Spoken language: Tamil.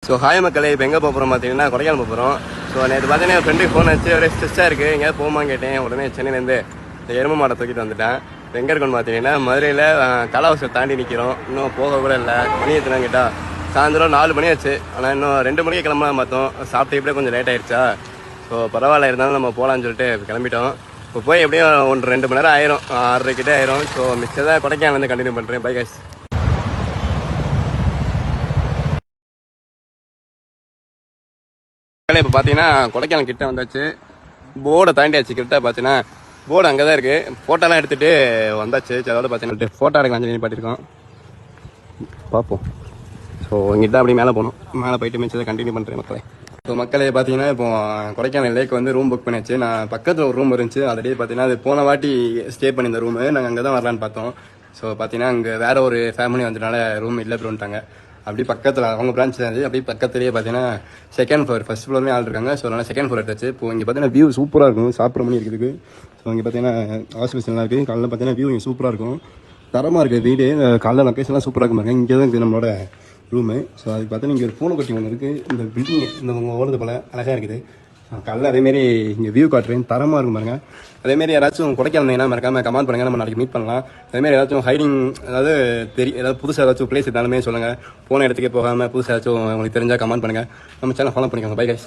ஸோ ஹாய் மக்களே, இப்போ எங்கே போகிறோம் பார்த்தீங்கன்னா கொடைக்கானல் போகிறோம். ஸோ நேற்று பார்த்தீங்கன்னா என் ஃப்ரெண்டுக்கு ஃபோன் வச்சு ஒரே ஸ்ட்ரெஸ்ஸாக இருக்குது, எங்கேயாவது போமான்னு கேட்டேன். உடனே சென்னையிலேருந்து எருமை மாடை தூக்கிட்டு வந்துட்டேன். எங்கே இருக்குன்னு பார்த்தீங்கன்னா மதுரையில் கலாவசத்தை தாண்டி நிற்கிறோம். இன்னும் போக கூட இல்லை. மணி எத்தனை கேட்டால் சாயந்தரம் 4 மணி ஆச்சு. ஆனால் இன்னும் 2 மணிக்கு கிளம்பலாம் பார்த்தோம். சாப்பிட்டு இப்படியே கொஞ்சம் லேட் ஆகிடுச்சா. ஸோ பரவாயில்ல, இருந்தாலும் நம்ம போகலான்னு சொல்லிட்டு கிளம்பிட்டோம். இப்போ போய் எப்படியும் 1-2 மணி நேரம் ஆயிரும், 6:30 கிட்டே ஆயிரும். ஸோ மிச்சதான் கொடைக்கானலேருந்து கண்டினியூ பண்ணுறேன். Bye guys. இப்போ பார்த்தீங்கன்னா கொடைக்கானல் கிட்ட வந்தாச்சு. போர்டை தாண்டியாச்சு. கிட்ட பார்த்தீங்கன்னா போர்டு அங்கே தான் இருக்குது. ஃபோட்டோலாம் எடுத்துகிட்டு வந்தாச்சு. அதோட பார்த்தீங்கன்னா ஃபோட்டோ எடுக்கலாம் சொல்லி பாட்டிருக்கோம். பார்ப்போம். ஸோ இங்கிட்ட அப்படி மேலே போகணும். மேலே போயிட்டு மிச்சத்தை கண்டினியூ பண்ணுறேன் மக்களே. ஸோ மக்களே பார்த்தீங்கன்னா இப்போ கொடைக்கானல் லேக் வந்து ரூம் புக் பண்ணியாச்சு. நான் பக்கத்தில் ஒரு ரூம் இருந்துச்சு. ஆல்ரெடி பார்த்தீங்கன்னா அது போன வாட்டி ஸ்டே பண்ணியிருந்த ரூமு. நாங்கள் அங்கே தான் வரலான்னு பார்த்தோம். ஸோ பார்த்தீங்கன்னா அங்கே வேற ஒரு ஃபேமிலி வந்ததுனால ரூம் இல்லை அப்படின்ட்டாங்க. அப்படி பக்கத்தில் அவங்க பிரான்ச் இருந்துச்சு. அப்படியே பக்கத்துலேயே பார்த்தீங்கன்னா செகண்ட் ஃப்ளோர், ஃபர்ஸ்ட் ஃப்ளோர்லேயே ஆள் இருக்காங்க. ஸோ அதனால் செகண்ட் ஃப்ளோர் எடுத்தாச்சு. இப்போ இங்கே பார்த்தீங்கன்னா வியூ சூப்பராக இருக்கும். சாப்பிட்ற மணி இருக்குது. ஸோ இங்கே பார்த்தீங்கன்னா ஹாஸ்பிட்டல்லாம் இருக்குது. காலையில் பார்த்தீங்கன்னா வியூ இங்கே சூப்பராக இருக்கும். தரமாக இருக்குது வீடு. காலையில் லொக்கேஷன்லாம் சூப்பராக இருக்கும். இங்கே தான் இருக்குது நம்மளோட ரூமு. ஸோ அதுக்கு பார்த்தீங்கன்னா இங்கே ஒரு பூனை கட்டி ஒன்று இருக்குது. இந்த பில்டிங் இந்த ஓடுறது போல் அழகாக இருக்குது. காலையில் அதேமாரி இங்கே வியூ காட்டுறேன். தரமாக இருக்கும் பாருங்க. அதேமாரி யாராச்சும் கொடைக்கானல் மறக்காமல் கமெண்ட் பண்ணுங்கள். நம்ம நாளைக்கு மீட் பண்ணலாம். அதேமாதிரி ஏதாச்சும் ஹைடிங் அதாவது ஏதாவது புதுசாக ஏதாச்சும் பிளேஸ் இருந்தாலுமே சொல்லுங்கள். போன இடத்துக்கே போகாமல் புதுசாக ஏதாச்சும் உங்களுக்கு தெரிஞ்சால் கமெண்ட் பண்ணுங்கள். நம்ம சேனல் ஃபாலோ பண்ணிக்கோங்க. Bye guys.